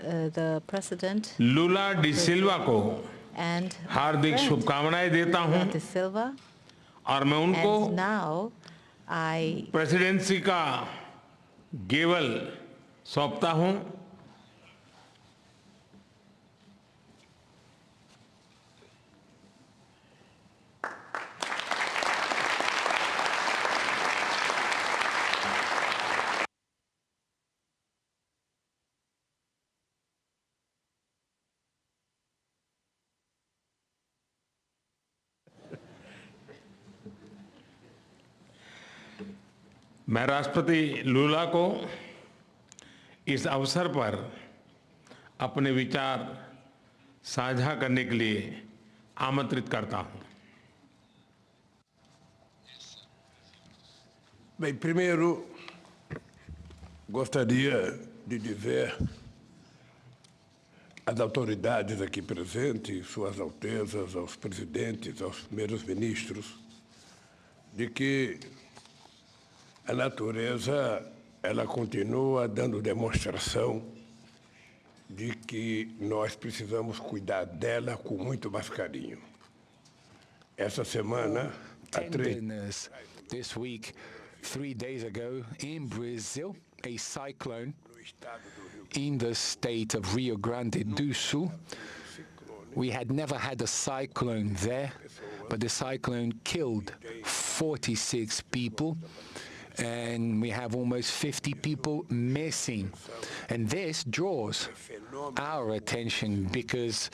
the President Lula da सिल्वा को and हार्दिक शुभकामनाएं देता हूं De Silva. और मैं उनको And now I प्रेसिडेंसी का गेवल सौंपता हूं। मैं राष्ट्रपति लूला को इस अवसर पर अपने विचार साझा करने के लिए आमंत्रित करता हूं। Bem, primeiro, gostaria de dizer às autoridades aqui presentes, suas altezas, aos presidentes, aos primeiros ministros, de que a natureza, ela continua dando demonstração de que nós precisamos cuidar dela com muito mais carinho. Essa semana, this week, 3 days ago, in Brazil, a cyclone in the state of Rio Grande do Sul. We had never had a cyclone there, but the cyclone killed 46 people. And we have almost 50 people missing. And this draws our attention because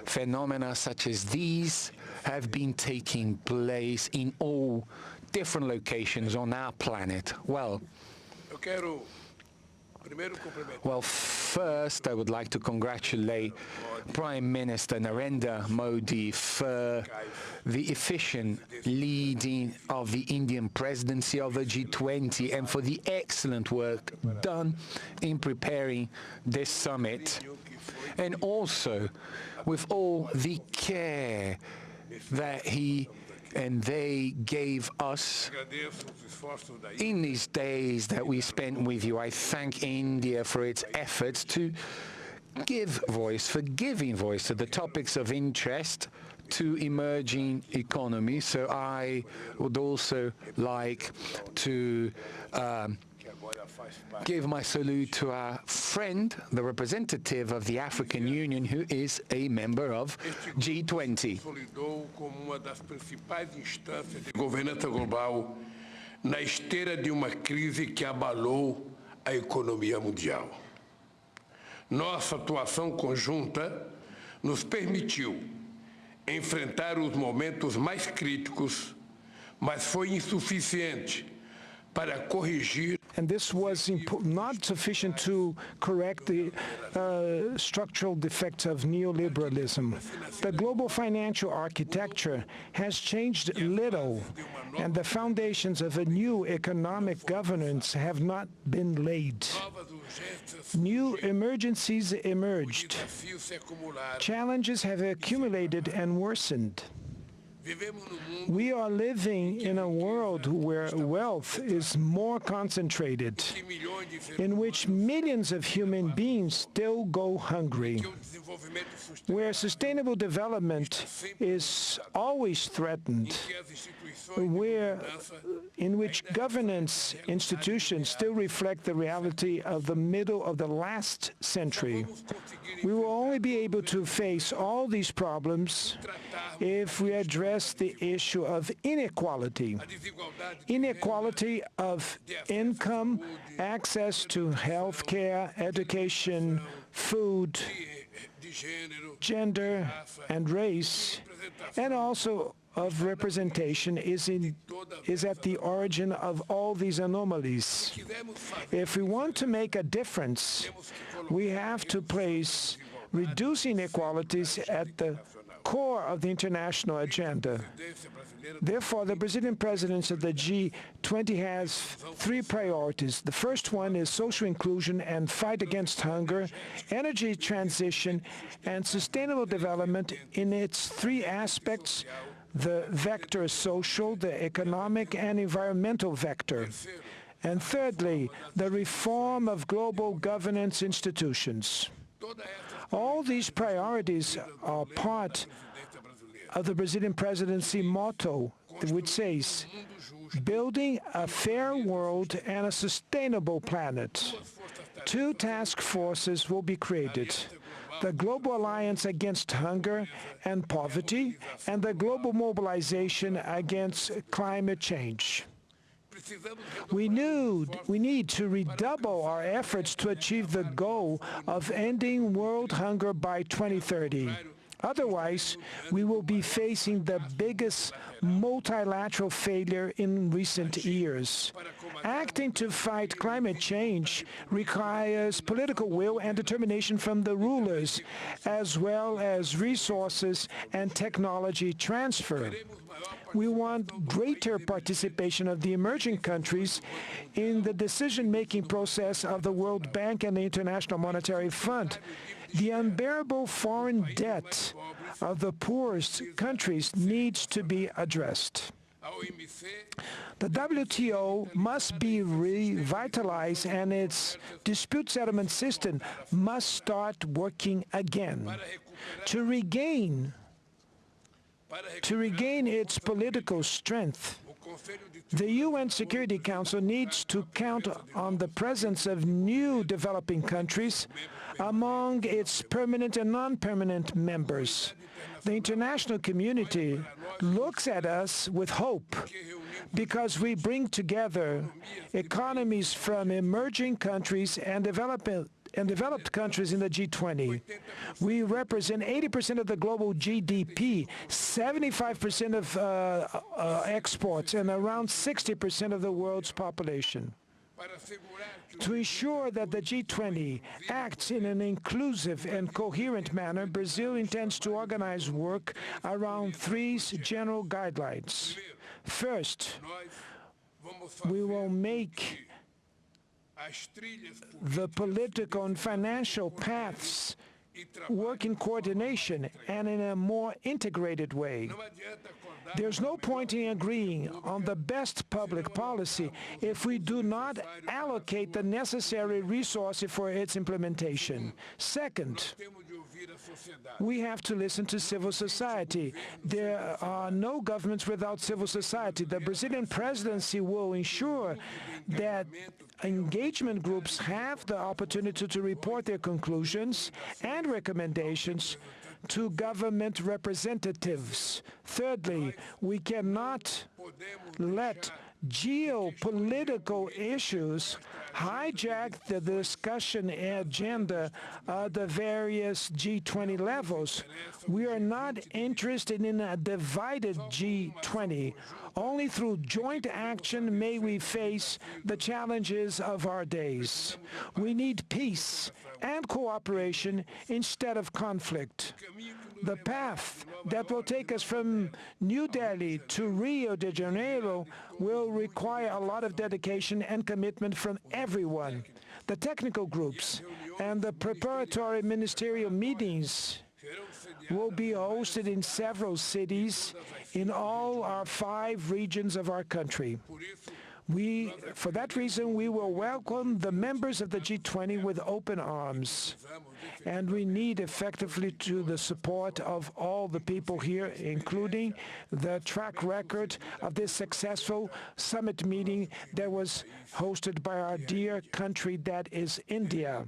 phenomena such as these have been taking place in all different locations on our planet. Well, first I would like to congratulate Prime Minister Narendra Modi for the efficient leading of the Indian presidency of the G20 and for the excellent work done in preparing this summit, and also with all the care that he and they gave us in these days that we spent with you. I thank India for its efforts to give voice, for giving voice to the topics of interest to emerging economies. So I would also like to give my salute to our friend, the representative of the African Union, who is a member of G20. Como uma das principais instâncias de governança global na esteira de uma crise que abalou a economia mundial. Nossa atuação conjunta nos permitiu enfrentar os momentos mais críticos, mas foi insuficiente para corrigir. And this was not sufficient to correct the structural defects of neoliberalism. The global financial architecture has changed little, and the foundations of a new economic governance have not been laid. New emergencies emerged. Challenges have accumulated and worsened. We are living in a world where wealth is more concentrated, in which millions of human beings still go hungry, where sustainable development is always threatened, in which governance institutions still reflect the reality of the middle of the last century. We will only be able to face all these problems if we address the issue of inequality of income, access to health care, education, food, gender, and race, and also of representation is at the origin of all these anomalies. If we want to make a difference, we have to place reducing inequalities at the core of the international agenda. Therefore, the Brazilian presidency of the G20 has 3 priorities. The first one is social inclusion and fight against hunger, energy transition, and sustainable development in its 3 aspects: the vector social, the economic, and environmental vector. And thirdly, the reform of global governance institutions. All these priorities are part of the Brazilian presidency motto, which says, building a fair world and a sustainable planet. Two task forces will be created: the Global Alliance Against Hunger and Poverty and the Global Mobilization Against Climate Change. We need to redouble our efforts to achieve the goal of ending world hunger by 2030. Otherwise, we will be facing the biggest multilateral failure in recent years. Acting to fight climate change requires political will and determination from the rulers, as well as resources and technology transfer. We want greater participation of the emerging countries in the decision-making process of the World Bank and the International Monetary Fund. The unbearable foreign debt of the poorest countries needs to be addressed. The WTO must be revitalized and its dispute settlement system must start working again. To regain its political strength, the UN Security Council needs to count on the presence of new developing countries among its permanent and non-permanent members. The international community looks at us with hope because we bring together economies from emerging countries and developed countries in the G20. We represent 80% of the global GDP, 75% of exports, and around 60% of the world's population. To ensure that the G20 acts in an inclusive and coherent manner, Brazil intends to organize work around three general guidelines. First, we will make the political and financial paths work in coordination and in a more integrated way. There's no point in agreeing on the best public policy if we do not allocate the necessary resources for its implementation. Second, we have to listen to civil society. There are no governments without civil society. The Brazilian presidency will ensure that engagement groups have the opportunity to report their conclusions and recommendations to government representatives. Thirdly, we cannot let geopolitical issues hijack the discussion agenda of the various G20 levels. We are not interested in a divided G20. Only through joint action may we face the challenges of our days. We need peace and cooperation instead of conflict. The path that will take us from New Delhi to Rio de Janeiro will require a lot of dedication and commitment from everyone. The technical groups and the preparatory ministerial meetings will be hosted in several cities in all our 5 regions of our country. For that reason, we will welcome the members of the G20 with open arms. And we need effectively the support of all the people here, including the track record of this successful summit meeting that was hosted by our dear country that is India.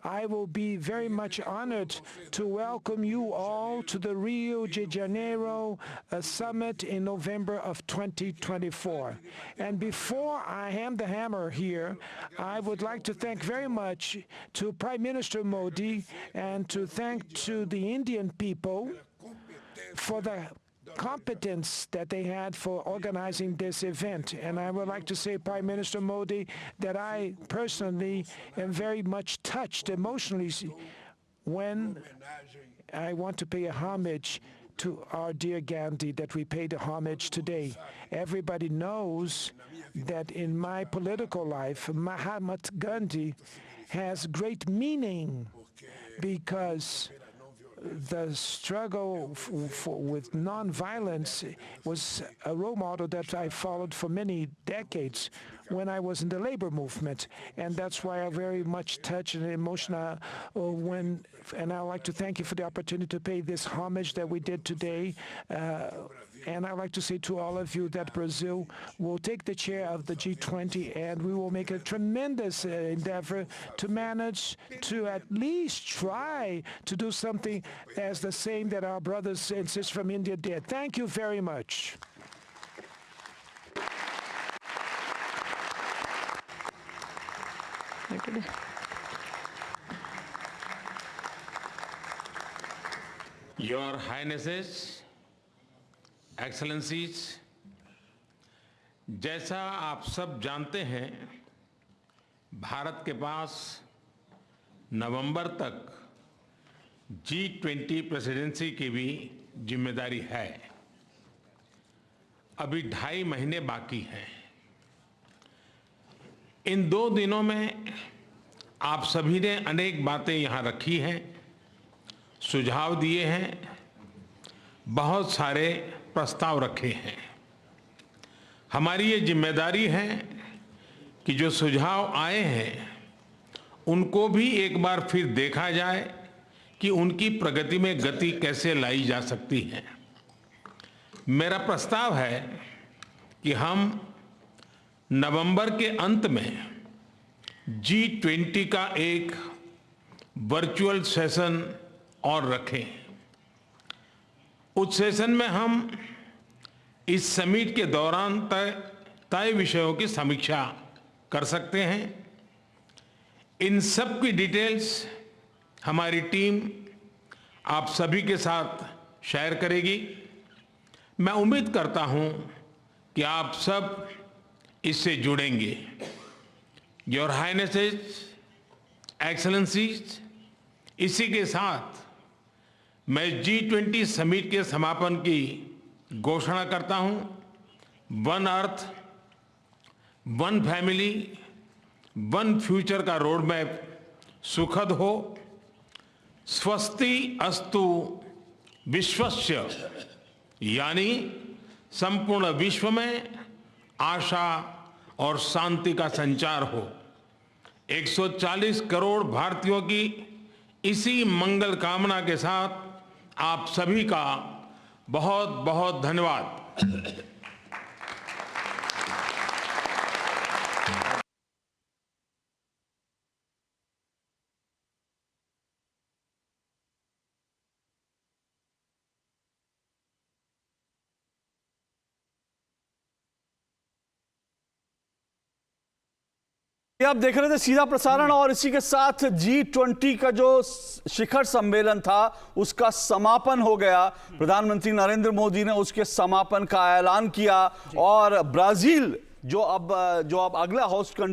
I will be very much honored to welcome you all to the Rio de Janeiro summit in November of 2024. And before I hand the hammer here, I would like to thank very much to Prime Minister Modi and to thank to the Indian people for the competence that they had for organizing this event. And I would like to say, Prime Minister Modi, that I personally am very much touched emotionally when I want to pay a homage to our dear Gandhi, that we paid a homage today. Everybody knows that in my political life, Mahatma Gandhi has great meaning because the struggle with nonviolence was a role model that I followed for many decades when I was in the labor movement, and that's why I'm very much touched and emotional and I'd like to thank you for the opportunity to pay this homage that we did today. And I'd like to say to all of you that Brazil will take the chair of the G20, and we will make a tremendous endeavor to manage to at least try to do something as the same that our brothers and sisters from India did. Thank you very much. Your Highnesses, Excellencies, जैसा आप सब जानते हैं, भारत के पास नवंबर तक G20 presidency की भी जिम्मेदारी है। अभी 2.5 महीने बाकी हैं। इन 2 दिनों में आप सभी ने अनेक बातें यहाँ रखी हैं, सुझाव दिए हैं, बहुत सारे प्रस्ताव रखे हैं। हमारी ये जिम्मेदारी है कि जो सुझाव आए हैं उनको भी एक बार फिर देखा जाए कि उनकी प्रगति में गति कैसे लाई जा सकती है। मेरा प्रस्ताव है कि हम नवंबर के अंत में G20 का एक वर्चुअल सेशन और रखें। उस सेशन में हम इस समिट के दौरान तय विषयों की समीक्षा कर सकते हैं। इन सब की डिटेल्स हमारी टीम आप सभी के साथ शेयर करेगी। मैं उम्मीद करता हूं कि आप सब इससे जुड़ेंगे। योर हाइनेसेस, एक्सेलेंसीज, इसी के साथ मैं G20 समिट के समापन की घोषणा करता हूं। One earth, one family, one future का रोड मैप सुखद हो। स्वस्ति अस्तु विश्वस्य, यानी संपूर्ण विश्व में आशा और शांति का संचार हो। 140 करोड़ भारतीयों की इसी मंगल कामना के साथ आप सभी का बहुत बहुत धन्यवाद। आप देख रहे थे सीधा प्रसारण, और इसी के साथ G20 का जो शिखर सम्मेलन था उसका समापन हो गया। प्रधानमंत्री नरेंद्र मोदी ने उसके समापन का ऐलान किया और ब्राजील जो अब अगला होस्ट